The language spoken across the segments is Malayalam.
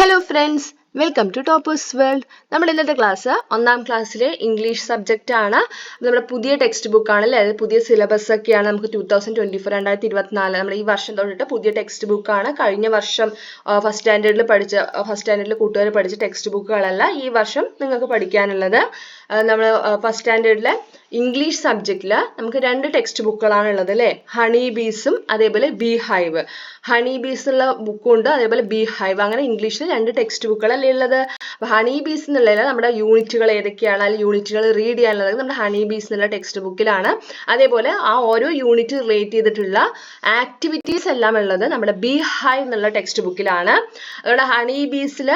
Hello friends, welcome to Toppers World. നമ്മൾ ഇന്നത്തെ ക്ലാസ് ഒന്നാം ക്ലാസ്സിലെ ഇംഗ്ലീഷ് സബ്ജക്റ്റ് ആണ്. നമ്മുടെ പുതിയ ടെക്സ്റ്റ് ബുക്ക് ആണല്ലേ, അത് പുതിയ സിലബസ് ഒക്കെയാണ്. നമുക്ക് 2024 നമ്മുടെ ഈ വർഷം തൊട്ടിട്ട് പുതിയ ടെക്സ്റ്റ് ബുക്ക് ആണ്. കഴിഞ്ഞ വർഷം ഫസ്റ്റ് സ്റ്റാൻഡേർഡിൽ കൂട്ടുകാർ പഠിച്ച ടെക്സ്റ്റ് ബുക്കുകളല്ല ഈ വർഷം നിങ്ങൾക്ക് പഠിക്കാനുള്ളത്. നമ്മൾ ഫസ്റ്റ് സ്റ്റാൻഡേർഡിലെ ഇംഗ്ലീഷ് സബ്ജക്റ്റിൽ നമുക്ക് രണ്ട് ടെക്സ്റ്റ് ബുക്കുകളാണ് ഉള്ളത് അല്ലേ, ഹണി ബീസും അതേപോലെ ബി ഹൈവ്. ഹണി ബീസ് ഉള്ള ബുക്കും ഉണ്ട്, അതേപോലെ ബി ഹൈവ്. അങ്ങനെ ഇംഗ്ലീഷിൽ രണ്ട് ടെക്സ്റ്റ് ബുക്കുകളല്ലേ ഉള്ളത്. ഹണി ബീസ് എന്നുള്ളത് നമ്മുടെ യൂണിറ്റുകൾ ഏതൊക്കെയാണ്, അല്ലെങ്കിൽ യൂണിറ്റുകൾ റീഡ് ചെയ്യാനുള്ളത് നമ്മുടെ ഹണി ബീസ് എന്നുള്ള ടെക്സ്റ്റ് ബുക്കിലാണ്. അതേപോലെ ആ ഓരോ യൂണിറ്റ് റിലേറ്റ് ചെയ്തിട്ടുള്ള ആക്ടിവിറ്റീസ് എല്ലാം ഉള്ളത് നമ്മുടെ ബി ഹൈവ് എന്നുള്ള ടെക്സ്റ്റ് ബുക്കിലാണ്. അതുകൊണ്ട് ഹണി ബീസിൽ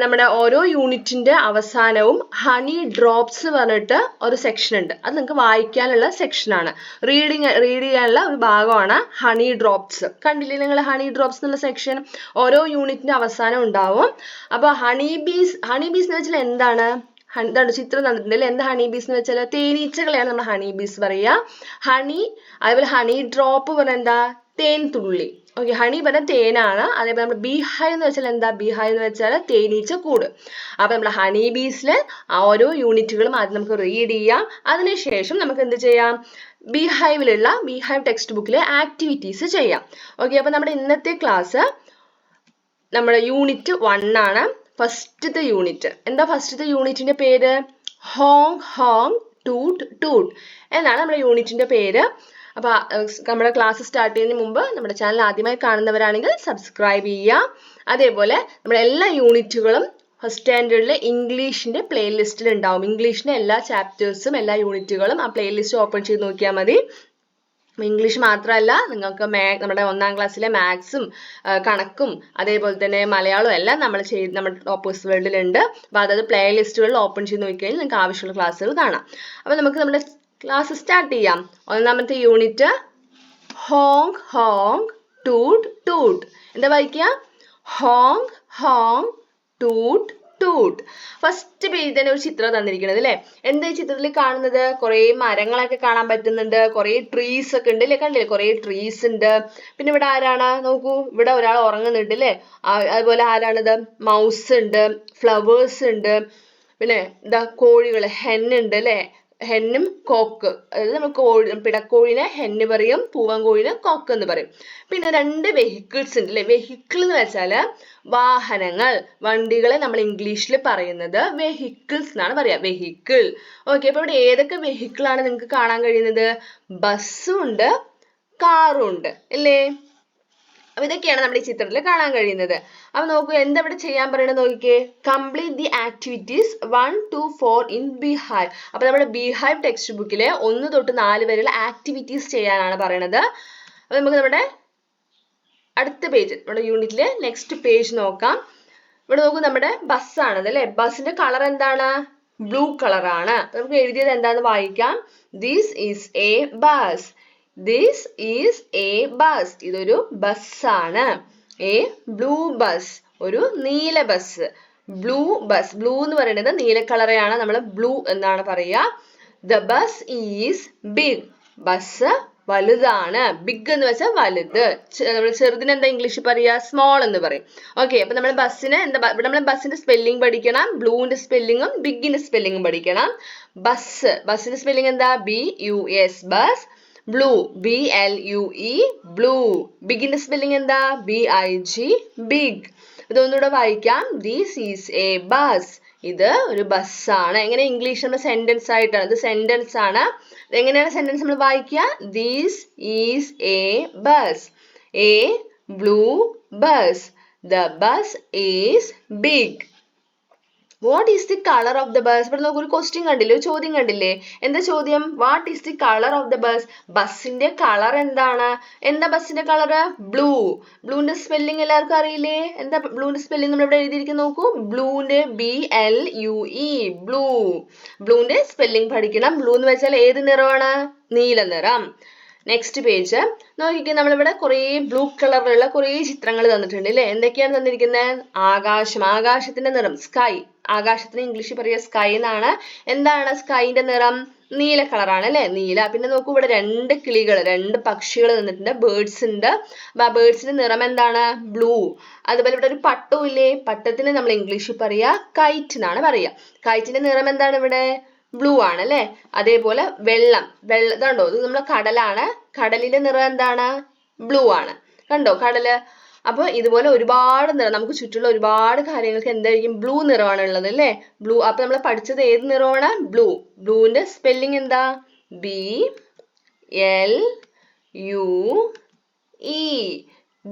നമ്മുടെ ഓരോ യൂണിറ്റിന്റെ അവസാനവും ഹണി ഡ്രോപ്സ് പറഞ്ഞിട്ട് ഒരു സെക്ഷൻ ഉണ്ട്. അത് നിങ്ങൾക്ക് വായിക്കാനുള്ള സെക്ഷനാണ്, റീഡ് ചെയ്യാനുള്ള ഒരു ഭാഗമാണ് ഹണി ഡ്രോപ്സ്. കണ്ടില്ലേ നിങ്ങൾ ഹണി ഡ്രോപ്സ് എന്നുള്ള സെക്ഷൻ? ഓരോ യൂണിറ്റിന്റെ അവസാനം ഉണ്ടാവും. അപ്പൊ ഹണി ബീസ് എന്ന് വെച്ചാൽ എന്താണ്? എന്താണ് ചിത്രം തന്നിട്ടുണ്ടല്ലേ, എന്താ ഹണി ബീസ് എന്ന് വെച്ചാൽ തേനീച്ചകളെയാണ് നമ്മൾ ഹണി ബീസ് പറയുക. ഹണി അതേപോലെ ഹണി ഡ്രോപ്പ് പറഞ്ഞാൽ എന്താ? തേൻ തുള്ളി. ഓക്കെ, ഹണി പറഞ്ഞാൽ തേനാണ്. അതേപോലെ നമ്മൾ ബി ഹൈവ് എന്ന് വെച്ചാൽ എന്താ? ബി ഹൈവ് എന്ന് വെച്ചാൽ തേനീച്ച കൂട്. അപ്പൊ നമ്മൾ ഹണി ബീസിലെ ഓരോ യൂണിറ്റുകളും ആദ്യം നമുക്ക് റീഡ് ചെയ്യാം. അതിനുശേഷം നമുക്ക് എന്ത് ചെയ്യാം? ബി ഹൈവ് ടെക്സ്റ്റ് ബുക്കിലെ ആക്ടിവിറ്റീസ് ചെയ്യാം. ഓക്കെ, അപ്പൊ നമ്മുടെ ഇന്നത്തെ ക്ലാസ് നമ്മുടെ യൂണിറ്റ് 1 ആണ്. ഫസ്റ്റത്തെ യൂണിറ്റ് എന്താ? ഫസ്റ്റത്തെ യൂണിറ്റിന്റെ പേര് ഹോങ് ഹോങ് ടൂട്ട് ടൂട്ട് എന്നാണ് നമ്മുടെ യൂണിറ്റിന്റെ പേര്. അപ്പൊ നമ്മുടെ ക്ലാസ് സ്റ്റാർട്ട് ചെയ്യുന്നതിന് മുമ്പ് നമ്മുടെ ചാനൽ ആദ്യമായി കാണുന്നവരാണെങ്കിൽ സബ്സ്ക്രൈബ് ചെയ്യാം. അതേപോലെ നമ്മുടെ എല്ലാ യൂണിറ്റുകളും ഫസ്റ്റ് സ്റ്റാൻഡേർഡിലെ ഇംഗ്ലീഷിന്റെ പ്ലേലിസ്റ്റിൽ ഉണ്ടാവും. ഇംഗ്ലീഷിന്റെ എല്ലാ ചാപ്റ്റേഴ്സും എല്ലാ യൂണിറ്റുകളും ആ പ്ലേലിസ്റ്റ് ഓപ്പൺ ചെയ്ത് നോക്കിയാൽ മതി. ഇംഗ്ലീഷ് മാത്രമല്ല, നിങ്ങൾക്ക് നമ്മുടെ ഒന്നാം ക്ലാസ്സിലെ മാത്സും കണക്കും അതേപോലെ തന്നെ മലയാളവും എല്ലാം നമ്മുടെ ടോപ്പേഴ്സ് വേൾഡിലുണ്ട്. അപ്പോൾ അതായത് പ്ലേ ലിസ്റ്റുകളിൽ ഓപ്പൺ ചെയ്ത് നോക്കിക്കഴിഞ്ഞാൽ നിങ്ങൾക്ക് ആവശ്യമുള്ള ക്ലാസ്സുകൾ കാണാം. അപ്പോൾ നമുക്ക് നമ്മുടെ ക്ലാസ് സ്റ്റാർട്ട് ചെയ്യാം. ഒന്നാമത്തെ unit honk honk toot toot. എന്താ വായിക്കുക? Honk honk toot toot. First page തന്നെ ഒരു ചിത്രം തന്നിരിക്കുന്നത് അല്ലേ. എന്താ ഈ ചിത്രത്തിൽ കാണുന്നത്? കുറെ മരങ്ങളൊക്കെ കാണാൻ പറ്റുന്നുണ്ട്, കുറെ ട്രീസ് ഒക്കെ ഉണ്ട് അല്ലേ. കണ്ടില്ലേ, കുറെ ട്രീസ് ഉണ്ട്. പിന്നെ ഇവിടെ ആരാണ്? നോക്കൂ, ഇവിടെ ഒരാൾ ഉറങ്ങുന്നുണ്ട് അല്ലേ. അതുപോലെ ആരാണിത്? മൗസ് ഉണ്ട്, ഫ്ലവേഴ്സ് ഉണ്ട്, പിന്നെ എന്താ കോഴികൾ, ഹെൻ ഉണ്ട് അല്ലേ. ഹെന്നും കോക്ക്, അതായത് നമ്മൾ പിടക്കോഴിനെ ഹെന്ന് പറയും, പൂവൻ കോഴിനെ കോക്ക് എന്ന് പറയും. പിന്നെ രണ്ട് വെഹിക്കിൾസ് ഉണ്ട് അല്ലെ. വെഹിക്കിൾ എന്ന് വെച്ചാൽ വാഹനങ്ങൾ, വണ്ടികളെ നമ്മൾ ഇംഗ്ലീഷിൽ പറയുന്നത് വെഹിക്കിൾസ് എന്നാണ് പറയാ, വെഹിക്കിൾ. ഓക്കെ, അപ്പൊ ഇവിടെ ഏതൊക്കെ വെഹിക്കിൾ ആണ് നിങ്ങൾക്ക് കാണാൻ കഴിയുന്നത്? ബസ്സും ഉണ്ട്, കാറും ഉണ്ട് അല്ലേ. അപ്പൊ ഇതൊക്കെയാണ് നമ്മുടെ ഈ ചിത്രത്തിൽ കാണാൻ കഴിയുന്നത്. അപ്പൊ നോക്കൂ, എന്താ ഇവിടെ ചെയ്യാൻ പറയണത് നോക്കിക്കേ. Complete the activities 1 to 4 in B hive. അപ്പൊ നമ്മുടെ ബി ഹൈവ് ടെക്സ്റ്റ് ബുക്കിലെ 1 തൊട്ട് 4 വരെയുള്ള ആക്ടിവിറ്റീസ് ചെയ്യാനാണ് പറയണത്. അപ്പൊ നമുക്ക് നമ്മുടെ അടുത്ത പേജ്, നമ്മുടെ യൂണിറ്റിലെ നെക്സ്റ്റ് പേജ് നോക്കാം. ഇവിടെ നോക്കൂ, നമ്മുടെ ബസ്സാണത് അല്ലെ. ബസ്സിന്റെ കളർ എന്താണ്? ബ്ലൂ കളറാണ്. നമുക്ക് എഴുതിയത് എന്താന്ന് വായിക്കാം. This is a bus. This is a bus. ഇതൊരു ബസ്സാണ്. എ ബ്ലൂ ബസ്, ഒരു നീല ബസ്. ബ്ലൂ ബസ്, ബ്ലൂ എന്ന് പറയുന്നത് നീല കളറെയാണ് നമ്മൾ ബ്ലൂ എന്നാണ് പറയുക. The bus is big. Bus വലുതാണ്. ബിഗ് എന്ന് വെച്ചാൽ വലുത്. നമ്മൾ ചെറുതിന് എന്താ ഇംഗ്ലീഷിൽ പറയുക? സ്മോൾ എന്ന് പറയും. ഓക്കെ, അപ്പൊ നമ്മൾ ബസ്സിന് എന്താ, ഇവിടെ നമ്മൾ ബസ്സിന്റെ സ്പെല്ലിംഗ് പഠിക്കണം. ബ്ലൂവിന്റെ സ്പെല്ലിങ്ങും ബിഗിന്റെ സ്പെല്ലിങ്ങും പഠിക്കണം. ബസ്സിന്റെ സ്പെല്ലിംഗ് എന്താ? BUS bus. Blue BLUE blue. ബിഗിന്റെ സ്പെല്ലിംഗ് എന്താ? BIG big. ഇതൊന്നുകൂടെ വായിക്കാം. This is a bus. ഇത് ഒരു ബസ്സാണ്. എങ്ങനെ ഇംഗ്ലീഷ് നമ്മൾ സെന്റൻസ് ആയിട്ടാണ്, ഇത് സെന്റൻസ് ആണ്. എങ്ങനെയാണ് സെന്റൻസ് നമ്മൾ വായിക്കുക? This is a bus. A blue bus. The bus is big. What is the colour of the bus? ഇവിടെ നമുക്ക് ഒരു ക്വസ്റ്റ്യൻ കണ്ടില്ലേ, ഒരു ചോദ്യം കണ്ടില്ലേ. എന്താ ചോദ്യം? What is the colour of the bus? ബസ്സിന്റെ കളർ എന്താണ്? എന്താ ബസ്സിന്റെ കളർ? ബ്ലൂ. ബ്ലൂവിന്റെ സ്പെല്ലിംഗ് എല്ലാവർക്കും അറിയില്ലേ? എന്താ ബ്ലൂവിന്റെ സ്പെല്ലിംഗ് നമ്മൾ ഇവിടെ എഴുതിയിരിക്കുന്നത് നോക്കൂ. ബ്ലൂവിന്റെ BLUE ബ്ലൂ. ബ്ലൂവിന്റെ സ്പെല്ലിംഗ് പഠിക്കണം. ബ്ലൂ എന്ന് വെച്ചാൽ ഏത് നിറമാണ്? നീല നിറം. നെക്സ്റ്റ് പേജ് നോക്കിക്കേ, നമ്മളിവിടെ കുറേ ബ്ലൂ കളറിലുള്ള കുറേ ചിത്രങ്ങൾ തന്നിട്ടുണ്ട് അല്ലേ. എന്തൊക്കെയാണ് തന്നിരിക്കുന്നത്? ആകാശം, ആകാശത്തിന്റെ നിറം സ്കൈ. ആകാശത്തിന് ഇംഗ്ലീഷിൽ പറയുക സ്കൈ എന്നാണ്. എന്താണ് സ്കൈന്റെ നിറം? നീല കളറാണ് അല്ലെ, നീല. പിന്നെ നോക്കൂ, ഇവിടെ രണ്ട് കിളികൾ, രണ്ട് പക്ഷികൾ നിന്നിട്ടുണ്ട്, ബേർഡ്സ് ഉണ്ട്. അപ്പൊ ആ ബേർഡ്സിന്റെ നിറം എന്താണ്? ബ്ലൂ. അതുപോലെ ഇവിടെ ഒരു പട്ടവും ഇല്ലേ, പട്ടത്തിന് നമ്മൾ ഇംഗ്ലീഷിൽ പറയാ കൈറ്റ് എന്നാണ് പറയാ. കൈറ്റിന്റെ നിറം എന്താണ് ഇവിടെ? ബ്ലൂ ആണ് അല്ലെ. അതേപോലെ വെള്ളം, ഇതുണ്ടോ, ഇത് നമ്മുടെ കടലാണ്, കടലിന്റെ നിറം എന്താണ്? ബ്ലൂ ആണ്. കണ്ടോ കടല്? അപ്പൊ ഇതുപോലെ ഒരുപാട് നിറം, നമുക്ക് ചുറ്റുള്ള ഒരുപാട് കാര്യങ്ങൾക്ക് എന്തായിരിക്കും? ബ്ലൂ നിറമാണ് ഉള്ളത് അല്ലേ. ബ്ലൂ. അപ്പൊ നമ്മൾ പഠിച്ചത് ഏത് നിറമാണ്? ബ്ലൂ. ബ്ലൂവിന്റെ സ്പെല്ലിംഗ് എന്താ? BLUE.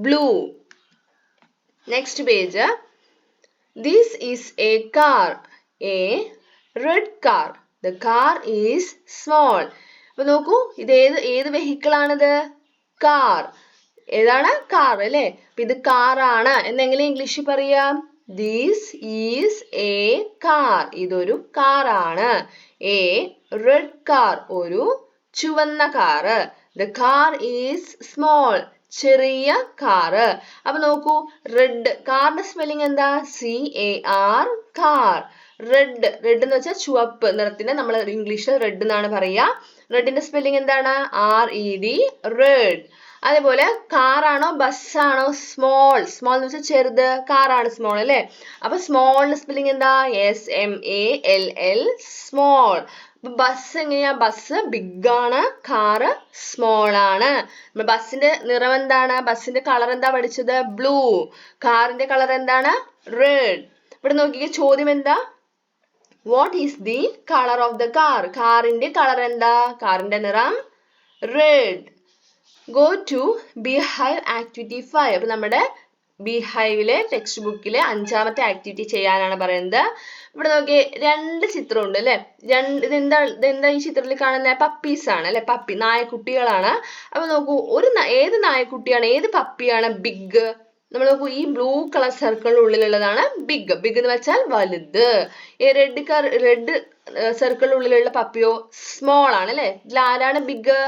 Blue. Next page. This is a car. A red car. The car is small. അപ്പൊ നോക്കൂ, ഇത് ഏത് വെഹിക്കിൾ ആണിത്? കാർ. ഏതാണ്? കാർ അല്ലേ. അപ്പൊ ഇത് കാറാണ് എന്നെങ്ങനെ ഇംഗ്ലീഷിൽ പറയാം? This is a car. ഇതൊരു കാറാണ്. A red car. ഒരു ചുവന്ന car. The car is small. ചെറിയ കാറ്. അപ്പൊ നോക്കൂ, റെഡ്, കാറിന്റെ സ്പെല്ലിംഗ് എന്താ? CAR, car. റെഡ്, റെഡ് എന്ന് വെച്ചാൽ ചുവപ്പ് നിറത്തിന് നമ്മൾ ഇംഗ്ലീഷിൽ റെഡ് എന്നാണ് പറയാ. റെഡിന്റെ സ്പെല്ലിംഗ് എന്താണ്? RED, red. അതേപോലെ കാറാണോ ബസ്സാണോ? സ്മോൾ. സ്മോൾ എന്ന് വെച്ചാൽ ചെറുത്, കാറാണ് സ്മോൾ അല്ലേ. അപ്പൊ സ്മോളിന്റെ സ്പെല്ലിംഗ് എന്താ? SMALL, small. അപ്പൊ ബസ് എങ്ങനെയാ? ബസ് ബിഗ് ആണ്, കാറ് സ്മോൾ ആണ്. ബസ്സിന്റെ നിറം എന്താണ്? ബസ്സിന്റെ കളർ എന്താ പഠിച്ചത്? ബ്ലൂ. കാറിന്റെ കളർ എന്താണ്? റെഡ്. ഇവിടെ നോക്കിയ ചോദ്യം എന്താ? What is the colour of the car? കാറിന്റെ കളർ എന്താ? കാറിന്റെ നിറം red. Go to beehive activity 5. അപ്പൊ നമ്മുടെ ബീഹൈവിലെ ടെക്സ്റ്റ് ബുക്കിലെ 5ാമത്തെ ആക്ടിവിറ്റി ചെയ്യാനാണ് പറയുന്നത്. ഇവിടെ നോക്കിയേ, രണ്ട് ചിത്രം ഉണ്ട് അല്ലെ. ഇതെന്താ ഈ ചിത്രത്തിൽ കാണുന്ന? പപ്പീസ് ആണ് അല്ലെ. പപ്പി, നായക്കുട്ടികളാണ്. അപ്പൊ നോക്കൂ, ഏത് നായക്കുട്ടിയാണ്, ഏത് പപ്പിയാണ് ബിഗ്? നമ്മൾ നോക്കൂ, ഈ ബ്ലൂ കളർ സർക്കിളിന് ഉള്ളിലുള്ളതാണ് ബിഗ്. ബിഗ് എന്ന് വെച്ചാൽ വലുത്. ഈ റെഡ് സർക്കിളിന് ഉള്ളിലുള്ള പപ്പിയോ സ്മോൾ ആണ് അല്ലെ. ഇതിൽ ആരാണ് ബിഗ്?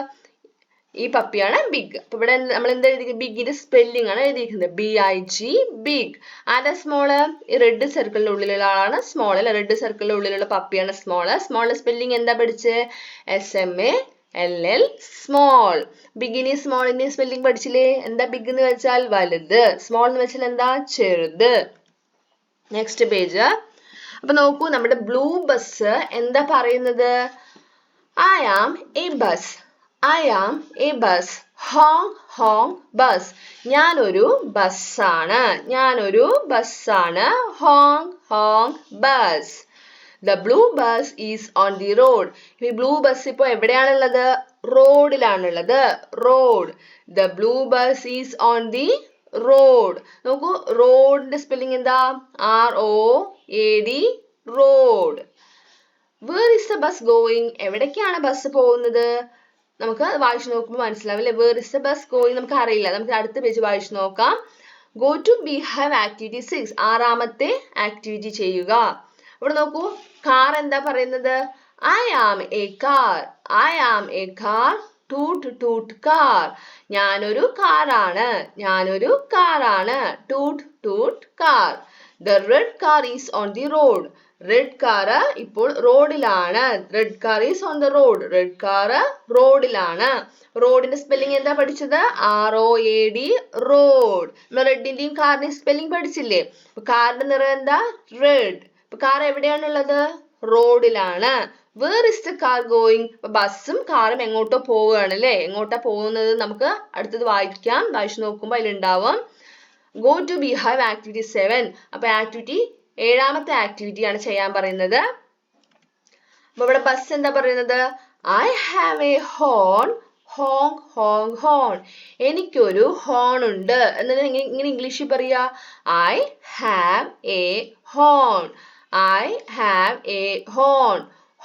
ഈ പപ്പിയാണ് ബിഗ്. അപ്പൊ ഇവിടെ നമ്മൾ എന്താ എഴുതിയിരിക്കുന്നത്? ബിഗിന്റെ സ്പെല്ലിംഗ് ആണ് എഴുതിയിരിക്കുന്നത്, BIG, ബിഗ്. ആരാ സ്മോള്? ഈ റെഡ് സർക്കിളിന്റെ ഉള്ളിലുള്ള ആളാണ് സ്മോൾ അല്ലെ. റെഡ് സർക്കിളിന്റെ ഉള്ളിലുള്ള പപ്പിയാണ് സ്മോള്. സ്മോളിന്റെ സ്പെല്ലിംഗ് എന്താ പഠിച്ചേ? SMALL, small. ബിഗിന്റെയും സ്മോളിന്റെയും സ്പെല്ലിംഗ് പഠിച്ചില്ലേ? എന്താ ബിഗ് എന്ന് വെച്ചാൽ വലുത്, സ്മോൾ എന്ന് വെച്ചാൽ എന്താ? ചെറുത്. Next page. അപ്പൊ നോക്കൂ, നമ്മുടെ ബ്ലൂ ബസ് എന്താ പറയുന്നത്? I am a bus. I am a bus. Honk, honk, bus. ഞാനൊരു ബസ്സാണ്. ഞാനൊരു ബസ്സാണ്. Honk, honk, bus. The blue bus is on the road. ഈ ബ്ലൂ ബസ് ഇപ്പോ എവിടെയാണുള്ളത്? റോഡിലാണുള്ളത്. Road. The blue bus is on the road. നോക്കൂ, റോഡിന്റെ സ്പെല്ലിംഗ് എന്താ? ROAD, road. Where is the bus going? എവിടേക്കാണ് ബസ് പോകുന്നത്? നമുക്ക് വായിച്ചു നോക്കുമ്പോൾ മനസ്സിലാവും അല്ലേ. Where is the bus going? നമുക്ക് അറിയില്ല. നമുക്ക് അടുത്ത പേജ് വായിച്ചു നോക്കാം. Go to Beehive Activity 6. 6ാമത്തെ activity ചെയ്യുക. ഇവിടെ നോക്കൂ, കാർ എന്താ പറയുന്നത്? I am a car. I am a car. Toot toot car. ഞാനൊരു കാറാണ്. ഞാനൊരു കാറാണ്. Toot toot car. The red car is on the road. Red car ഇപ്പോൾ റോഡിലാണ്. Red car is on the road. Red car റോഡിലാണ്. റോഡിന്റെ സ്പെല്ലിംഗ് എന്താ പഠിച്ചത്? ROAD, road. നമ്മൾ റെഡിന്റെയും കാറിന്റെയും സ്പെല്ലിംഗ് പഠിച്ചില്ലേ? അപ്പൊ കാറിന്റെ നിറം എന്താ? റെഡ്. അപ്പൊ കാർ എവിടെയാണുള്ളത്? റോഡിലാണ്. Where is the car going? അപ്പൊ ബസ്സും കാറും എങ്ങോട്ടോ പോവുകയാണ് അല്ലെ. എങ്ങോട്ടാ പോകുന്നത്? നമുക്ക് അടുത്തത് വായിക്കാം. വായിച്ചു നോക്കുമ്പോൾ അതിലുണ്ടാവും. Go to Beehive Activity 7. അപ്പൊ ആക്ടിവിറ്റി 7ാമത്തെ ആക്ടിവിറ്റി ആണ് ചെയ്യാൻ പറയുന്നത്. അപ്പൊ ഇവിടെ ബസ് എന്താ പറയുന്നത്? I have a horn. Honk, honk, horn. എനിക്കൊരു ഹോൺ ഉണ്ട്. എന്നിട്ട് ഇങ്ങനെ ഇംഗ്ലീഷിൽ പറയാ, I have a horn. I have a horn.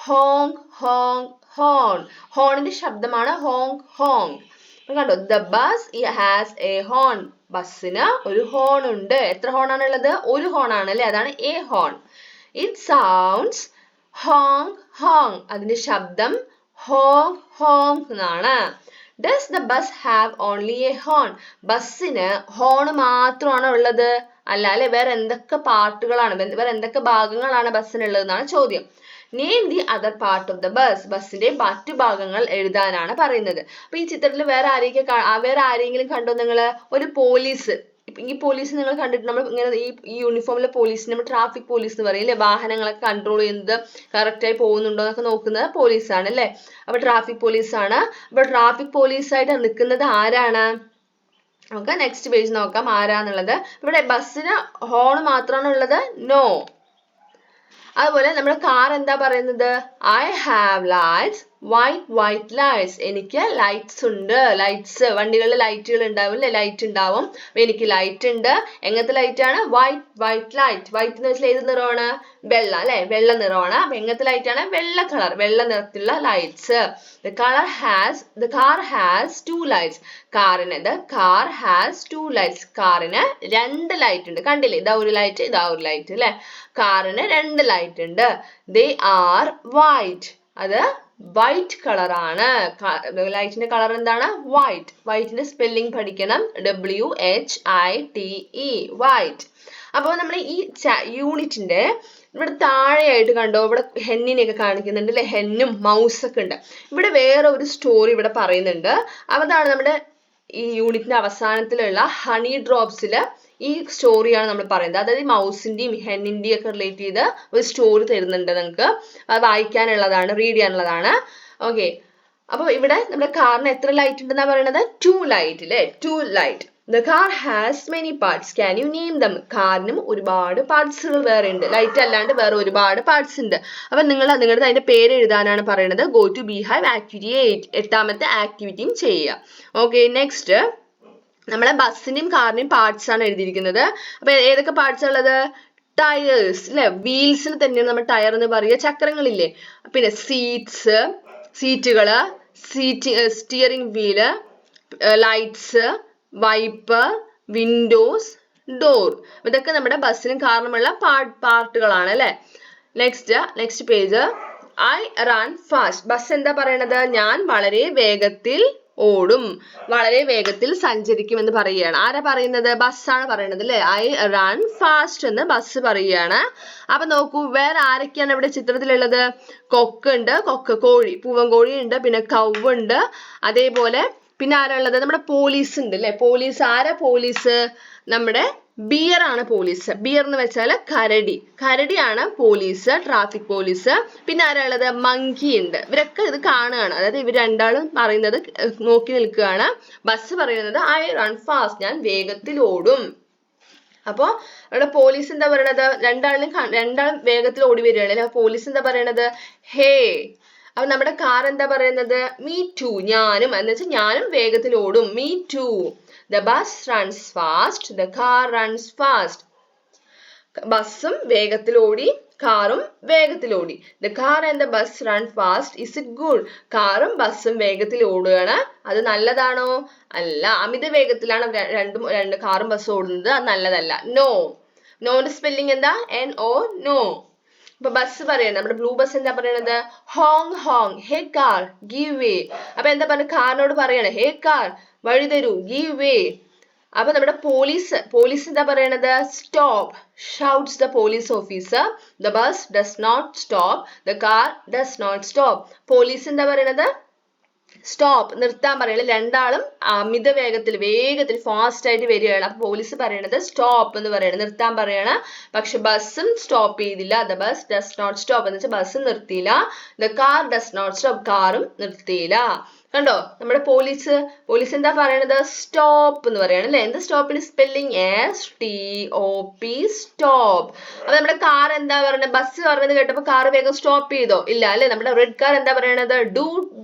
Honk, honk, horn. ഹോണിന്റെ ശബ്ദമാണ് honk, honk. കണ്ടോ? The bus has a horn. ബസ്സിന് ഒരു ഹോൺ ഉണ്ട്. എത്ര ഹോൺ ആണുള്ളത്? ഒരു ഹോൺ ആണ് അല്ലെ. അതാണ് a horn. It sounds honk, honk. അതിന്റെ ശബ്ദം honk, honk എന്നാണ്. Does the bus have only A horn? ബസ്സിന് ഹോൺ മാത്രമാണോ ഉള്ളത്? അല്ല അല്ലെ, വേറെ എന്തൊക്കെ പാർട്ടുകളാണ്, വേറെ എന്തൊക്കെ ഭാഗങ്ങളാണ് ബസ്സിനുള്ളതെന്നാണ് ചോദ്യം. Name the other part of the bus. ബസ്സിന്റെ മറ്റു ഭാഗങ്ങൾ എഴുതാനാണ് പറയുന്നത്. അപ്പൊ ഈ ചിത്രത്തിൽ വേറെ ആരെങ്കിലും കണ്ടോ നിങ്ങൾ? ഒരു പോലീസ്. ഈ പോലീസ് നിങ്ങൾ കണ്ടിട്ട്, നമ്മൾ ഇങ്ങനെ ഈ യൂണിഫോമിലെ പോലീസിന് നമ്മൾ ട്രാഫിക് പോലീസ് എന്ന് പറയും അല്ലെ, വാഹനങ്ങളൊക്കെ കൺട്രോൾ ചെയ്യുന്നത് കറക്റ്റായി പോകുന്നുണ്ടോ എന്നൊക്കെ നോക്കുന്നത് പോലീസാണ് അല്ലെ. അപ്പൊ ട്രാഫിക് പോലീസാണ്. അപ്പൊ ട്രാഫിക് പോലീസായിട്ട് നിൽക്കുന്നത് ആരാണ്? നമുക്ക് നെക്സ്റ്റ് പേജ് നോക്കാം ആരാന്നുള്ളത്. ഇവിടെ ബസ്സിന് ഹോൺ മാത്രമാണ് ഉള്ളത്? നോ. അതുപോലെ നമ്മുടെ കാർ എന്താ പറയുന്നത്? I have lights, white lights. എനിക്ക് ലൈറ്റ്സ് ഉണ്ട്. ലൈറ്റ്സ്, വണ്ടികളിൽ ലൈറ്റുകൾ ഉണ്ടാവും അല്ലെ, ലൈറ്റ് ഉണ്ടാവും. അപ്പൊ എനിക്ക് ലൈറ്റ് ഉണ്ട്. എങ്ങനത്തെ ലൈറ്റ് ആണ്? White light. വൈറ്റ് എന്ന് വെച്ചാൽ ഏത് നിറമാണ്? വെള്ള അല്ലെ, വെള്ള നിറമാണ്. അപ്പൊ എങ്ങനത്തെ ലൈറ്റ് ആണ്? വെള്ള കളർ, വെള്ള നിറത്തിലുള്ള lights. The car has two lights. The car has two lights. കാറിന് രണ്ട് ലൈറ്റ് ഉണ്ട്. കണ്ടില്ലേ, ഇതാ ഒരു ലൈറ്റ്, ഇതാ ഒരു ലൈറ്റ് അല്ലെ. കാറിന് രണ്ട് ലൈറ്റ് ഉണ്ട്. They are white. അത് വൈറ്റ് കളർ ആണ്. ലൈറ്റിന്റെ കളർ എന്താണ്? വൈറ്റ്. വൈറ്റിന്റെ സ്പെല്ലിംഗ് പഠിക്കണം. WHITE, white. അപ്പോൾ നമ്മൾ ഈ യൂണിറ്റിന്റെ ഇവിടെ താഴെയായിട്ട് കണ്ടോ, ഇവിടെ ഹെന്നിനെയൊക്കെ കാണിക്കുന്നുണ്ട് അല്ലെ, ഹെന്നും മൗസൊക്കെ ഉണ്ട്. ഇവിടെ വേറെ ഒരു സ്റ്റോറി ഇവിടെ പറയുന്നുണ്ട്. അതാണ് നമ്മുടെ ഈ യൂണിറ്റിന്റെ അവസാനത്തിലുള്ള ഹണി ഡ്രോപ്സില് ഈ സ്റ്റോറിയാണ് നമ്മൾ പറയുന്നത്. അതായത് മൗസിന്റെയും ഹെന്നിന്റെയും ഒക്കെ റിലേറ്റ് ചെയ്ത് ഒരു സ്റ്റോറി തരുന്നുണ്ട് നിങ്ങൾക്ക്. അത് വായിക്കാനുള്ളതാണ്, റീഡ് ചെയ്യാനുള്ളതാണ്. ഓക്കെ, അപ്പൊ ഇവിടെ നമ്മുടെ കാറിന് എത്ര ലൈറ്റ് ഉണ്ടെന്നാ പറയുന്നത്? 2 ലൈറ്റ് അല്ലെ, 2 light. The car has many parts. Can you name them? കാറിനും ഒരുപാട് പാർട്സുകൾ വേറെ ഉണ്ട്. ലൈറ്റ് അല്ലാണ്ട് വേറെ ഒരുപാട് പാർട്സ് ഉണ്ട്. അപ്പൊ നിങ്ങളുടെ അതിന്റെ പേര് എഴുതാനാണ് പറയുന്നത്. Go to Beehive Activity 8. 8ാമത്തെ ആക്ടിവിറ്റിയും ചെയ്യുക. ഓക്കെ, നെക്സ്റ്റ് നമ്മളെ ബസ്സിന്റെയും കാറിന്റെയും പാർട്സ് ആണ് എഴുതിയിരിക്കുന്നത്. അപ്പൊ ഏതൊക്കെ പാർട്സ് ഉള്ളത്? ടയേഴ്സ് അല്ലെ, വീൽസിന് തന്നെയാണ് നമ്മൾ ടയർ എന്ന് പറയുക. ചക്രങ്ങളില്ലേ, പിന്നെ സീറ്റുകള്, steering wheel, lights, wiper, Windows, door. ഇതൊക്കെ നമ്മുടെ ബസ്സിനും കാറിനുമുള്ള പാർട്ടുകളാണ് അല്ലെ. Next page. I run fast. Bus എന്താ പറയണത്? ഞാൻ വളരെ വേഗത്തിൽ ഓടും, വളരെ വേഗത്തിൽ സഞ്ചരിക്കും എന്ന് പറയുകയാണ്. ആരാ പറയുന്നത്? ബസ്സാണ് പറയുന്നത് അല്ലെ. ഐ റൺ ഫാസ്റ്റ് എന്ന് ബസ് പറയുകയാണ്. അപ്പൊ നോക്കൂ, വേറെ ആരൊക്കെയാണ് ഇവിടെ ചിത്രത്തിലുള്ളത്? കൊക്കുണ്ട്, കോഴി, പൂവൻ കോഴി ഉണ്ട്, പിന്നെ കൗവുണ്ട്. അതേപോലെ പിന്നെ ആരാ ഉള്ളത്? നമ്മുടെ പോലീസ് ഉണ്ട് അല്ലെ. പോലീസ് ആരാ? പോലീസ് നമ്മുടെ ബിയർ ആണ് പോലീസ്. ബിയർ എന്ന് വെച്ചാൽ കരടിയാണ് പോലീസ്, ട്രാഫിക് പോലീസ്. പിന്നെ ആരാ ഉള്ളത്? മങ്കി ഉണ്ട്. ഇവരൊക്കെ ഇത് കാണുകയാണ്, അതായത് ഇവർ രണ്ടാളും പറയുന്നത് നോക്കി നിൽക്കുകയാണ്. ബസ് പറയുന്നത് ഐ റൺ ഫാസ്റ്റ്, ഞാൻ വേഗത്തിൽ ഓടും. അപ്പോ അവിടെ പോലീസ് എന്താ പറയണത്? രണ്ടാളും വേഗത്തിൽ ഓടി വരികയാണ് അല്ലെ. പോലീസ് എന്താ പറയണത്? ഹേ. അപ്പൊ നമ്മുടെ കാർ എന്താ പറയുന്നത്? മീ ടു, ഞാനും, എന്ന് വെച്ചാൽ ഞാനും വേഗത്തിൽ ഓടും. Me too. The bus runs fast. The car runs fast. ബസ്സും വേഗത്തിൽ ഓടി, കാറും വേഗത്തിൽ ഓടി. The car and the bus run fast. Is it good? കാറും ബസ്സും വേഗത്തിൽ ഓടുകയാണ്. അത് നല്ലതാണോ? അല്ല, അമിത വേഗത്തിലാണ് രണ്ട് കാറും ബസ്സും ഓടുന്നത്. അത് നല്ലതല്ല. നോ. നോന്റെ സ്പെല്ലിംഗ് എന്താ? NO, no. ഇപ്പൊ ബസ് പറയണത്, നമ്മുടെ ബ്ലൂ ബസ് എന്താ പറയണത്? Honk honk. Hey car, give way. അപ്പൊ എന്താ പറയുക? കാറിനോട് പറയാണ്, ഹേ കാർ, വഴി തരൂ, ഗീവ് വേ. അപ്പൊ നമ്മുടെ പോലീസ് എന്താ പറയണത്? Stop, shouts the police officer. The bus does not stop. The car does not stop. Police എന്താ പറയണത്? സ്റ്റോപ്പ്, നിർത്താൻ പറയണത്. രണ്ടാളും അമിത വേഗത്തിൽ ഫാസ്റ്റ് ആയിട്ട് വരികയാണ്. അപ്പൊ പോലീസ് പറയണത് സ്റ്റോപ്പ് എന്ന് പറയണം, നിർത്താൻ പറയണ. പക്ഷെ ബസ്സും സ്റ്റോപ്പ് ചെയ്തില്ല. The bus does not stop എന്ന് വെച്ചാൽ ബസ്സും നിർത്തിയില്ല. The car does not stop, കാറും നിർത്തിയില്ല. കണ്ടോ, നമ്മുടെ പോലീസ് എന്താ പറയണത്? സ്റ്റോപ്പ് എന്ന് പറയാണ് അല്ലെ. എന്താ സ്റ്റോപ്പിന് സ്പെല്ലിംഗ്? STOP, stop. അപ്പൊ നമ്മുടെ കാർ എന്താ പറയുന്നത്? ബസ് പറഞ്ഞത് കേട്ടപ്പോ കാർ വേഗം സ്റ്റോപ്പ് ചെയ്തോ? ഇല്ല അല്ലെ. നമ്മുടെ റെഡ് കാർ എന്താ പറയണത്?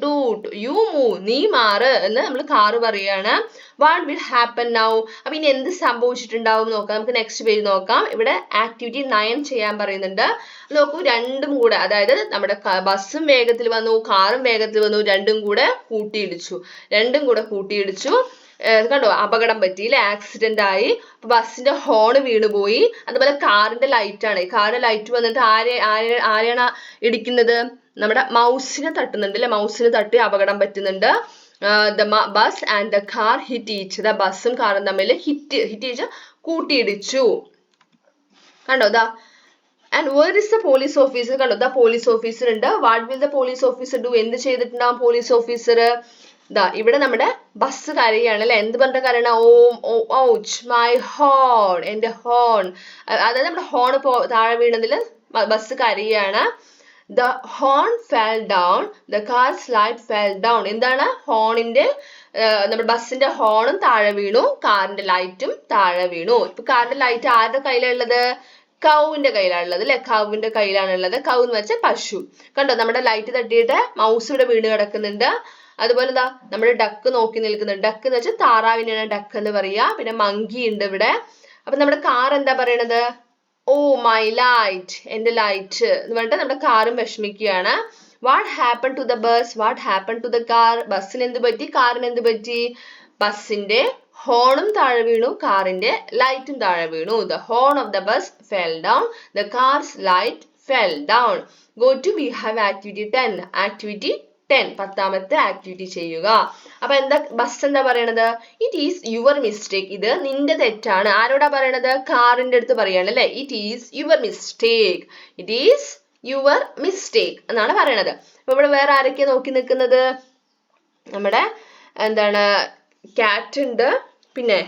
ഡൂട്ട്, യു മൂവ്, നീ മാറ് എന്ന് നമ്മൾ കാറ് പറയാണ്. What will happen now? അപ്പൊ ഇനി എന്ത് സംഭവിച്ചിട്ടുണ്ടാവും നോക്കാം. നമുക്ക് നെക്സ്റ്റ് പേജ് നോക്കാം. ഇവിടെ ആക്ടിവിറ്റി 9 ചെയ്യാൻ പറയുന്നുണ്ട്. നോക്കൂ, രണ്ടും കൂടെ, അതായത് നമ്മുടെ ബസ്സും വേഗത്തിൽ വന്നു, കാറും വേഗത്തിൽ വന്നു, രണ്ടും കൂടെ കൂട്ടിയിടിച്ചു. കണ്ടോ, അപകടം പറ്റി അല്ലെ, ആക്സിഡന്റ് ആയി. അപ്പൊ ബസ്സിന്റെ ഹോൺ വീണുപോയി. അതുപോലെ കാറിന്റെ ലൈറ്റ് ആണ്. കാറിന്റെ ലൈറ്റ് വന്നിട്ട് ആരെയാണ് ഇടിക്കുന്നത്? നമ്മുടെ മൗസിനെ തട്ടുന്നുണ്ട് അല്ലെ. മൗസിന് തട്ടി അപകടം പറ്റുന്നുണ്ട്. the bus and the car hit each other. ബസ്സും കാറും തമ്മിൽ ഹിറ്റ് കൂട്ടിയിടിച്ചു. കണ്ടോ ദാ. And where is the police officer? കണ്ടോ ദാ പോലീസ് ഓഫീസർ ഉണ്ട്. What will the police officer do? എന്ത് ചെയ്തിട്ടുണ്ടാവും പോലീസ് ഓഫീസർ? ദാ ഇവിടെ നമ്മുടെ ബസ് കരയാണ് അല്ലെ. എന്ത് പറഞ്ഞ കരയണ? ouch my horn, എന്റെ ഹോൺ. അതായത് നമ്മുടെ ഹോൺ താഴെ വീണതിൽ ബസ് കരയാണ്. The horn fell down, the car's light fell down. എന്താണ്? ഹോണിന്റെ നമ്മുടെ ബസ്സിന്റെ ഹോണും താഴെ വീണു, കാറിന്റെ ലൈറ്റും താഴെ വീണു. ഇപ്പൊ കാറിന്റെ ലൈറ്റ് ആരുടെ കയ്യിലുള്ളത്? കൗവിന്റെ കയ്യിലാണുള്ളത് അല്ലെ. കൗവിന്റെ കയ്യിലാണുള്ളത്. കൗ എന്ന് വെച്ചാൽ പശു. കണ്ടോ നമ്മുടെ ലൈറ്റ് തട്ടിയിട്ട് മൗസ് ഇവിടെ വീണ് കിടക്കുന്നുണ്ട്. അതുപോലെ എന്താ നമ്മുടെ ഡക്ക് നോക്കി നിൽക്കുന്നുണ്ട്. ഡക്ക് എന്ന് വെച്ചാൽ താറാവിനെയാണ് ഡക്ക് എന്ന് പറയാ. പിന്നെ മങ്കി ഉണ്ട് ഇവിടെ. അപ്പൊ നമ്മുടെ കാർ എന്താ പറയണത്? മൈ ലൈറ്റ്, എന്റെ ലൈറ്റ് എന്ന് പറഞ്ഞിട്ട് നമ്മുടെ കാറും വിഷമിക്കുകയാണ്. What happen to the bus? What happen to the car? ബസ്സിന് എന്ത് പറ്റി? കാറിന് എന്ത് പറ്റി? ബസ്സിന്റെ ഹോണും താഴെ വീണു, കാറിന്റെ ലൈറ്റും താഴെ വീണു. The horn of the bus fell down, the car's light fell down. Go to we have activity 10. Activity 10, 10ാമത്തെ activity ചെയ്യുക. അപ്പൊ എന്താ ബസ് എന്താ പറയണത്? ഇറ്റ് ഈസ് യുവർ മിസ്റ്റേക്ക്, ഇത് നിന്റെ തെറ്റാണ്. ആരോടാ പറയണത്? കാറിന്റെ അടുത്ത് പറയാണ് അല്ലെ. It is your mistake, it is your mistake എന്നാണ് പറയണത്. അപ്പൊ ഇവിടെ വേറെ ആരൊക്കെയാ നോക്കി നിൽക്കുന്നത്? നമ്മുടെ എന്താണ് കാറ്റ് ഉണ്ട്, പിന്നെ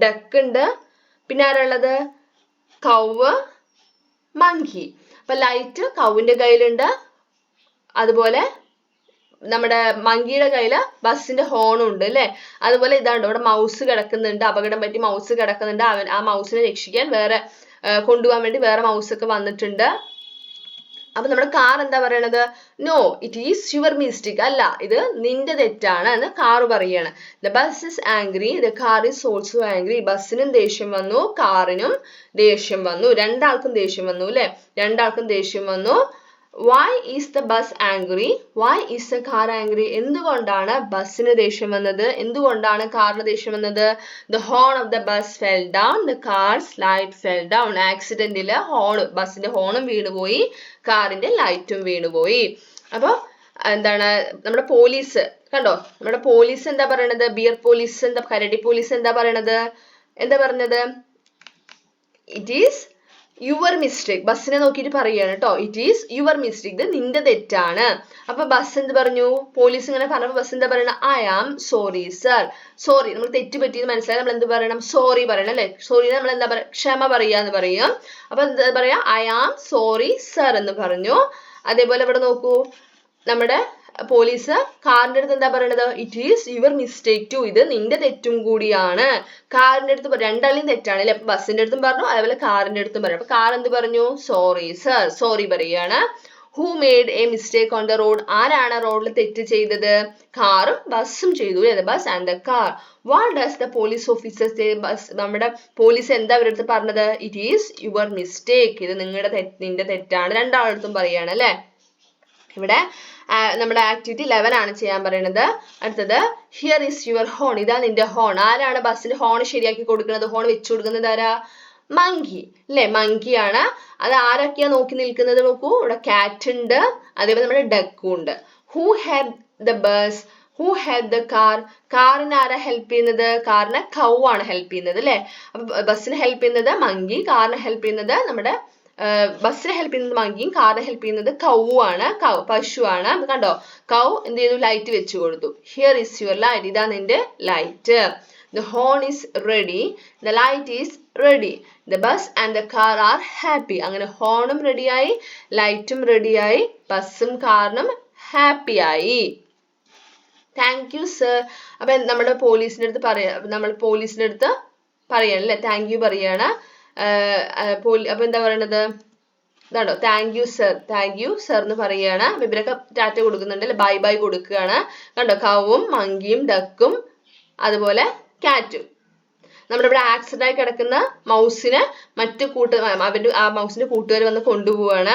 ഡക്ക് ഉണ്ട്, പിന്നെ ആരുള്ളത്? കൗവ്, മങ്കി. അപ്പൊ ലൈറ്റ് കൗവിന്റെ കയ്യിലുണ്ട്, അതുപോലെ നമ്മുടെ മങ്കിയുടെ കയ്യില് ബസ്സിന്റെ ഹോണും ഉണ്ട് അല്ലെ. അതുപോലെ ഇതാണ്ട് ഇവിടെ മൗസ് കിടക്കുന്നുണ്ട്, അപകടം പറ്റി മൗസ് കിടക്കുന്നുണ്ട്. ആ മൗസിനെ രക്ഷിക്കാൻ വേറെ കൊണ്ടുപോകാൻ വേണ്ടി വേറെ മൗസ് ഒക്കെ വന്നിട്ടുണ്ട്. അപ്പൊ നമ്മുടെ കാർ എന്താ പറയണത്? No it is your mistake, അല്ല ഇത് നിന്റെ തെറ്റാണ് എന്ന് കാറ് പറയാണ്. The bus is angry, the car is also angry. ബസ്സിനും ദേഷ്യം വന്നു, കാറിനും ദേഷ്യം വന്നു, രണ്ടാൾക്കും ദേഷ്യം വന്നു അല്ലെ. രണ്ടാൾക്കും ദേഷ്യം വന്നു. Why is the bus angry? Why is the car angry? എന്തുകൊണ്ടാണ് ബസ്സിന് ദേഷ്യം വന്നത്? എന്തുകൊണ്ടാണ് കാറിന് ദേഷ്യം വന്നത്? The horn of the bus fell down, the car's light fell down. ആക്സിഡന്റില് ബസ്സിന്റെ ഹോണും വീണുപോയി, കാറിന്റെ ലൈറ്റും വീണുപോയി. അപ്പൊ എന്താണ് നമ്മുടെ പോലീസ് കണ്ടോ, നമ്മുടെ പോലീസ് എന്താ പറയണത്? ബിയർ പോലീസ് എന്താ, കരടി പോലീസ് എന്താ പറയണത്? എന്താ പറഞ്ഞത്? It is your mistake. ബസ്സിനെ നോക്കിയിട്ട് പറയാണ് കേട്ടോ, ഇറ്റ് ഈസ് യുവർ മിസ്റ്റേക്ക്, ഇത് നിന്റെ തെറ്റാണ്. അപ്പൊ ബസ് എന്ത് പറഞ്ഞു? പോലീസ് ഇങ്ങനെ പറഞ്ഞപ്പോ ബസ് എന്താ പറയണ? I am sorry sir. Sorry, നമ്മൾ തെറ്റ് പറ്റിയെന്ന് മനസ്സിലായി നമ്മൾ എന്ത് പറയണം? സോറി പറയണം അല്ലെ. സോറി നമ്മൾ എന്താ പറയാ? ക്ഷമ പറയാന്ന് പറയും. അപ്പൊ എന്താ പറയാ? ഐ ആം സോറി സർ എന്ന് പറഞ്ഞു. അതേപോലെ ഇവിടെ നോക്കൂ, നമ്മുടെ പോലീസ് കാറിന്റെ അടുത്ത് എന്താ പറയണത്? It is your mistake too, ഇത് നിന്റെ തെറ്റും കൂടിയാണ്. കാറിന്റെ അടുത്ത് രണ്ടാളെയും തെറ്റാണ് അല്ലെ. അപ്പൊ ബസ്സിന്റെ അടുത്തും പറഞ്ഞു, അതേപോലെ കാറിന്റെ അടുത്തും പറഞ്ഞു. അപ്പൊ കാർ എന്ത് പറഞ്ഞു? സോറി സർ, സോറി പറയാണ്. Who made A mistake on the road? ആരാണ് റോഡിൽ തെറ്റ് ചെയ്തത്? കാറും ബസ്സും ചെയ്തു. Bus and the car. What does the police officer say? നമ്മുടെ പോലീസ് എന്താ അവരുടെ അടുത്ത് പറഞ്ഞത്? ഇറ്റ് ഈസ് യുവർ മിസ്റ്റേക്ക്, ഇത് നിന്റെ തെറ്റാണ്. രണ്ടാളടുത്തും പറയാണ് അല്ലെ. ഇവിടെ നമ്മുടെ ആക്ടിവിറ്റി 11 ആണ് ചെയ്യാൻ പറയുന്നത്. അടുത്തത് ഹിയർ ഈസ് യുവർ ഹോൺ, ഇതാ നിന്റെ ഹോൺ. ആരാണ് ബസ്സിന്റെ ഹോൺ ശരിയാക്കി കൊടുക്കുന്നത്? ഹോൺ വെച്ചു കൊടുക്കുന്നത് ആരാ? മങ്കി അല്ലെ. മങ്കിയാണ്. അത് ആരൊക്കെയാ നോക്കി നിൽക്കുന്നത്? നോക്കൂ, ഇവിടെ കാറ്റ് ഉണ്ട്, അതേപോലെ നമ്മുടെ ഡക്കും ഉണ്ട്. Who help the bus? Who help the car? കാറിന് ആരാ ഹെൽപ്പ് ചെയ്യുന്നത്? കാറിന് കൗ ആണ് ഹെൽപ്പ് ചെയ്യുന്നത് അല്ലെ. അപ്പൊ ബസ്സിന് ഹെൽപ്പ് ചെയ്യുന്നത് മങ്കി, കാറിന് ഹെൽപ്പ് ചെയ്യുന്നത് നമ്മുടെ ബസ്സിനെ ഹെൽപ്പ് ചെയ്യുന്നത് മങ്കിയും കാറിനെ ഹെൽപ്പ് ചെയ്യുന്നത് കൗവാണ്, പശുവാണ്. കണ്ടോ, കൗ എന്ത് ചെയ്തു? ലൈറ്റ് വെച്ചു കൊടുത്തു. ഹിയർ ഈസ് യുവർ ലൈറ്റ്, ഇതാ നിന്റെ light. The horn is ready, the light is ready, the bus and the car are happy. അങ്ങനെ ഹോണും റെഡിയായി, ലൈറ്റും റെഡിയായി, ബസ്സും കാറിനും ഹാപ്പി ആയി. Thank you sir. അപ്പൊ നമ്മുടെ പോലീസിന്റെ അടുത്ത് പറയണല്ലേ, താങ്ക് യു പറയാണ്. അപ്പൊ എന്താ പറയണത്? ഇതാണോ, thank you sir, thank you sir എന്ന് പറയാണ്. അപ്പൊ ഇവരൊക്കെ ടാറ്റ കൊടുക്കുന്നുണ്ട് അല്ലെ, ബൈ ബൈ കൊടുക്കുകയാണ്. കണ്ടോ, കൗവും മങ്കിയും ഡക്കും അതുപോലെ കാറ്റും. നമ്മുടെ ഇവിടെ ആക്സിഡന്റ് ആയി കിടക്കുന്ന മൗസിനെ ആ മൗസിന്റെ കൂട്ടുകാർ വന്ന് കൊണ്ടുപോവാണ്.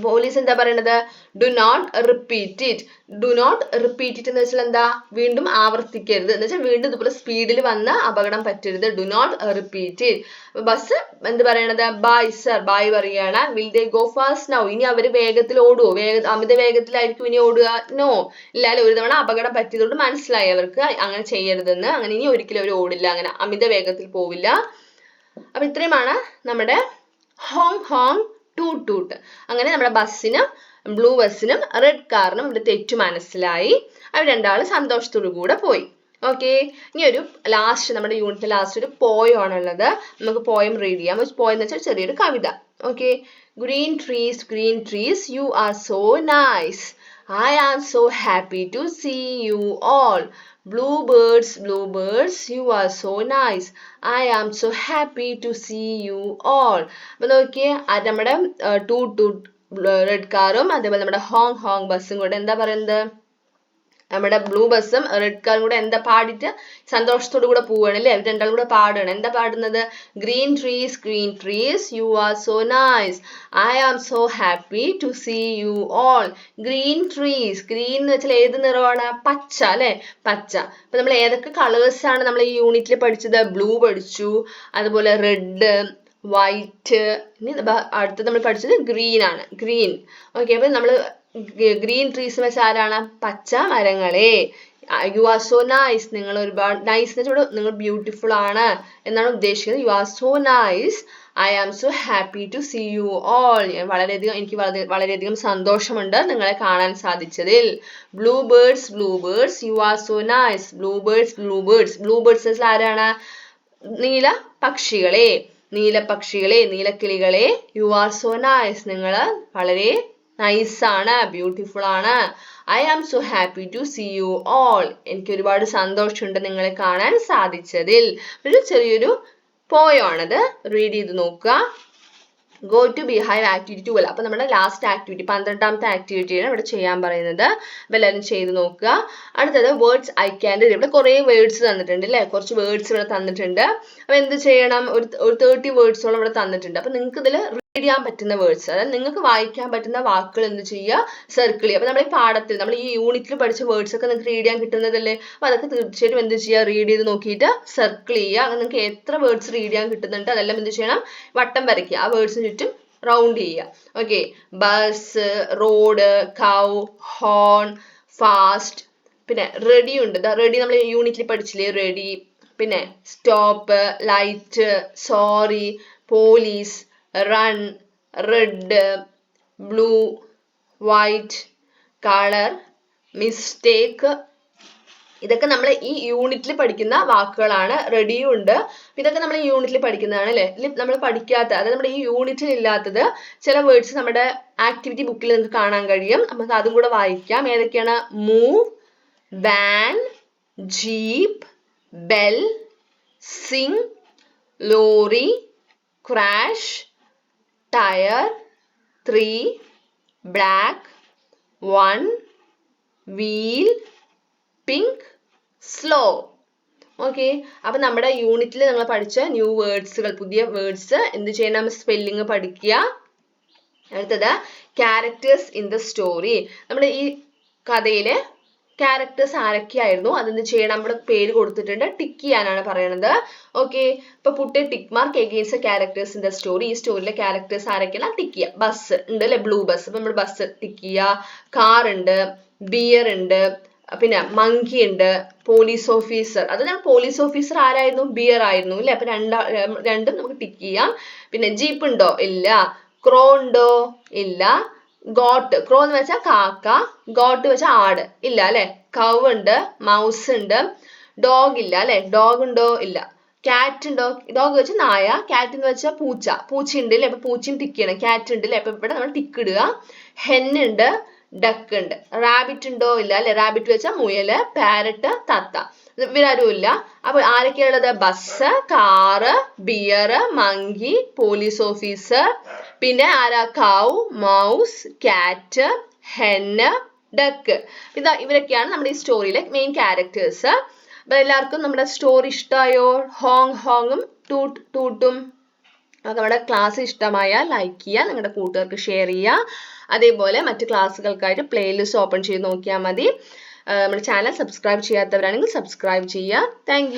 പോലീസ് എന്താ പറയണത്? Do not repeat it. Do not repeat it എന്ന് വെച്ചാൽ എന്താ? വീണ്ടും ആവർത്തിക്കരുത് എന്ന് വെച്ചാൽ വീണ്ടും ഇതുപോലെ സ്പീഡിൽ വന്ന് അപകടം പറ്റരുത്. Do not repeat it. Bus എന്ത് പറയണത്? ബൈ സർ, ബൈ പറയുകയാണ്. Will they go fast now? ഇനി അവർ വേഗത്തിൽ ഓടുവോ? അമിത വേഗത്തിലായിരിക്കും ഇനി ഓടുക? നോ, ഇല്ലാലും ഒരു തവണ അപകടം പറ്റിയതുകൊണ്ട് മനസ്സിലായി അവർക്ക് അങ്ങനെ ചെയ്യരുതെന്ന്. അങ്ങനെ ഇനി ഒരിക്കലും അവർ ഓടില്ല, അങ്ങനെ അമിത വേഗത്തിൽ പോവില്ല. അപ്പൊ ഇത്രയുമാണ് നമ്മുടെ ഹോങ് ഹോങ് ടൂട്ട് ടൂട്ട്. അങ്ങനെ നമ്മുടെ ബസ്സിനും ബ്ലൂ ബസ്സിനും റെഡ് കാറിനും ഇവിടെ തെറ്റു മനസ്സിലായി. അവർ രണ്ടാളും സന്തോഷത്തോടു കൂടെ പോയി. ഓക്കെ, ഇനി ഒരു ലാസ്റ്റ് നമ്മുടെ യൂണിറ്റ് ലാസ്റ്റ് ഒരു പോയം ആണുള്ളത്. നമുക്ക് പോയം റീഡ് ചെയ്യാം. പോയം എന്ന് വെച്ചാൽ ചെറിയൊരു കവിത. Okay, green trees you are so nice. I am so happy to see you all. Bluebirds, you are so nice. I am so happy to see you all. അപ്പോൾ നോക്കിയേ, അത് നമ്മുടെ ടൂട്ട് റെഡ് കാറും അതേപോലെ നമ്മുടെ ഹോങ് ഹോങ് ബസ്സും കൂടെ എന്താ പറയുന്നത്? നമ്മുടെ ബ്ലൂ ബസ്സും റെഡ് കാറും കൂടെ എന്താ പാടിയിട്ട് സന്തോഷത്തോടു കൂടെ പോവുകയാണ് അല്ലേ? അവർ രണ്ടാളും കൂടെ പാടുകയാണ്. എന്താ പാടുന്നത്? Green trees you are so nice. I am so happy to see you all. Green എന്ന് വെച്ചാൽ ഏത് നിറമാണ്? പച്ച അല്ലെ? പച്ച. അപ്പൊ നമ്മൾ ഏതൊക്കെ കളേഴ്സ് ആണ് നമ്മൾ ഈ യൂണിറ്റിൽ പഠിച്ചത്? ബ്ലൂ പഠിച്ചു, അതുപോലെ റെഡ്, വൈറ്റ്, ഇനി അടുത്തത് നമ്മൾ പഠിച്ചത് ഗ്രീൻ ആണ്. ഗ്രീൻ. ഓക്കെ, അപ്പൊ നമ്മൾ ഗ്രീൻ ട്രീസ് എന്ന് വെച്ചാൽ ആരാണ്? പച്ച മരങ്ങളെ. യു ആർ സോ നൈസ്, നിങ്ങൾ ഒരുപാട് നൈസ് എന്ന് വെച്ചാൽ നിങ്ങൾ ബ്യൂട്ടിഫുൾ ആണ് എന്നാണ് ഉദ്ദേശിക്കുന്നത്. You are so nice. I am so happy to see you all. എനിക്ക് വളരെയധികം സന്തോഷമുണ്ട് നിങ്ങളെ കാണാൻ സാധിച്ചതിൽ. Blue birds you are so nice. Blue birds ആരാണ്? നീല പക്ഷികളെ, നീലക്കിളികളെ. യു ആർ സോ നൈസ്, നിങ്ങൾ വളരെ നൈസ് ആണ്, ബ്യൂട്ടിഫുൾ ആണ്. I am so happy to see you all. എനിക്ക് ഒരുപാട് സന്തോഷമുണ്ട് നിങ്ങളെ കാണാൻ സാധിച്ചതിൽ. ഒരു ചെറിയൊരു പോയമാണത്. റീഡ് ചെയ്ത് നോക്കുക. Go to beehive activity 12. അപ്പൊ നമ്മുടെ ലാസ്റ്റ് ആക്ടിവിറ്റി 12ാമത്തെ ആക്ടിവിറ്റിയാണ് ഇവിടെ ചെയ്യാൻ പറയുന്നത്. അപ്പൊ എല്ലാവരും ചെയ്ത് നോക്കുക. അടുത്തത് വേർഡ്സ് ഐ ക്യാൻ റീഡ്. ഇവിടെ കുറെ വേർഡ്സ് തന്നിട്ടുണ്ട് അല്ലെ? കുറച്ച് വേർഡ്സ് ഇവിടെ തന്നിട്ടുണ്ട്. അപ്പൊ എന്ത് ചെയ്യണം? ഒരു 30 വേർഡ്സോളം ഇവിടെ തന്നിട്ടുണ്ട്. അപ്പൊ നിങ്ങൾക്ക് ഇതിൽ റീഡ് ചെയ്യാൻ പറ്റുന്ന വേർഡ്സ്, അതായത് നിങ്ങൾക്ക് വായിക്കാൻ പറ്റുന്ന വാക്കുകൾ എന്ത് ചെയ്യുക? സർക്കിൾ ചെയ്യുക. അപ്പൊ നമ്മുടെ ഈ പാഠത്തിൽ നമ്മൾ ഈ യൂണിറ്റിൽ പഠിച്ച വേർഡ്സ് ഒക്കെ നിങ്ങൾക്ക് റീഡ് ചെയ്യാൻ കിട്ടുന്നതല്ലേ? അപ്പൊ അതൊക്കെ തീർച്ചയായിട്ടും എന്ത് ചെയ്യുക? റീഡ് ചെയ്ത് നോക്കിയിട്ട് സർക്കിൾ ചെയ്യുക. അങ്ങനെ നിങ്ങൾക്ക് എത്ര വേർഡ്സ് റീഡ് ചെയ്യാൻ കിട്ടുന്നുണ്ട് അതെല്ലാം എന്ത് ചെയ്യണം? വട്ടം വരയ്ക്കുക. ആ വേർഡ്സിന് ചുറ്റും റൗണ്ട് ചെയ്യുക. ഓക്കെ, ബസ്, റോഡ്, കൗ, ഹോൺ, ഫാസ്റ്റ്. പിന്നെ റെഡി ഉണ്ട്. റെഡി നമ്മൾ യൂണിറ്റിൽ പഠിച്ചില്ലേ? റെഡി. പിന്നെ stop, light, sorry, police, run, red, blue, white, colour, mistake. ഇതൊക്കെ നമ്മൾ ഈ യൂണിറ്റിൽ പഠിക്കുന്ന വാക്കുകളാണ്. റെഡിയും ഉണ്ട്. ഇതൊക്കെ നമ്മൾ ഈ യൂണിറ്റിൽ പഠിക്കുന്നതാണ് അല്ലെ? നമ്മൾ പഠിക്കാത്ത, അതായത് നമ്മുടെ ഈ യൂണിറ്റിൽ ഇല്ലാത്തത് ചില വേർഡ്സ് നമ്മുടെ ആക്ടിവിറ്റി ബുക്കിൽ നിങ്ങൾക്ക് കാണാൻ കഴിയും. നമുക്ക് അതും കൂടെ വായിക്കാം. ഏതൊക്കെയാണ്? Move, van, jeep, bell, sing, lorry, crash, tyre, 3, black, 1, wheel, pink, slow. Okay, അപ്പൊ നമ്മുടെ യൂണിറ്റിൽ നമ്മൾ പഠിച്ച ന്യൂ വേർഡ്സുകൾ, പുതിയ വേർഡ്സ് എന്ത് ചെയ്യണം? സ്പെല്ലിംഗ് പഠിക്കുക. അടുത്തത് ക്യാരക്ടേഴ്സ് ഇൻ ദ സ്റ്റോറി. നമ്മുടെ ഈ കഥയിലെ ക്യാരക്ടേഴ്സ് ആരൊക്കെയായിരുന്നു അതെന്ത് ചെയ്യണം? നമ്മുടെ പേര് കൊടുത്തിട്ടുണ്ട്, ടിക്ക് ചെയ്യാനാണ് പറയണത്. ഓക്കെ, ഇപ്പൊ put tick mark against characters in the story. ഈ സ്റ്റോറിയിലെ ക്യാരക്ടേഴ്സ് ആരൊക്കെയാണ്? ടിക്ക് ചെയ്യുക. ബസ് ഉണ്ട് അല്ലെ? Blue bus. അപ്പൊ നമ്മൾ ബസ് ടിക്ക് ചെയ്യുക. കാർ ഉണ്ട്, ബിയർ ഉണ്ട്, പിന്നെ മങ്കി ഉണ്ട്, പോലീസ് ഓഫീസർ. അത് ഞാൻ പോലീസ് ഓഫീസർ ആരായിരുന്നു? ബിയർ ആയിരുന്നു അല്ലെ? അപ്പൊ രണ്ടും നമുക്ക് ടിക്ക് ചെയ്യാം. പിന്നെ ജീപ്പ് ഉണ്ടോ? ഇല്ല. ക്രോ ഉണ്ടോ? ഇല്ല. ഗോട്ട്, ക്രോ എന്ന് വെച്ചാൽ കാക്ക, ഗോട്ട് വെച്ചാൽ ആട്, ഇല്ല അല്ലെ? കൗ ഉണ്ട്, മൗസ് ഉണ്ട്, ഡോഗ് ഇല്ല അല്ലെ? ഡോഗ് ഉണ്ടോ? ഇല്ല. ക്യാറ്റ് ഉണ്ടോ? ഡോഗ് വെച്ചാൽ നായ, ക്യാറ്റ് എന്ന് വെച്ചാൽ പൂച്ച, പൂച്ച ഉണ്ട് അല്ലെ? അപ്പൊ പൂച്ചയും ടിക്ക് ചെയ്യണം. ക്യാറ്റ് ഉണ്ട് അല്ലെ? അപ്പൊ ഇവിടെ നമ്മൾ ടിക്ക് ഇടുക. ഹെൻ ഉണ്ട്, ഡക്ക് ഉണ്ട്. റാബിറ്റ് ഉണ്ടോ? ഇല്ല അല്ലെ? റാബിറ്റ് വെച്ചാൽ മുയല്, പാരറ്റ്, തത്ത. ഇവരാരും ഇല്ല. അപ്പൊ ആരൊക്കെയുള്ളത്? Bus, car, bear, monkey, police officer, പിന്നെ ആരാ? Cow, mouse, cat, hen, duck. ഇവരൊക്കെയാണ് നമ്മുടെ ഈ സ്റ്റോറിയിലെ മെയിൻ ക്യാരക്ടേഴ്സ്. അപ്പൊ എല്ലാവർക്കും നമ്മുടെ സ്റ്റോറി ഇഷ്ടമായോ? ഹോങ് ഹോങ്ങും ടൂട്ടും നമ്മുടെ ക്ലാസ് ഇഷ്ടമായാൽ ലൈക്ക് ചെയ്യുക, നിങ്ങളുടെ കൂട്ടുകാർക്ക് ഷെയർ ചെയ്യുക. അതേപോലെ മറ്റ് ക്ലാസ്സുകൾക്കായിട്ട് പ്ലേലിസ്റ്റ് ഓപ്പൺ ചെയ്ത് നോക്കിയാൽ മതി. നമ്മുടെ ചാനൽ സബ്സ്ക്രൈബ് ചെയ്യാത്തവരാണെങ്കിൽ സബ്സ്ക്രൈബ് ചെയ്യുക. താങ്ക്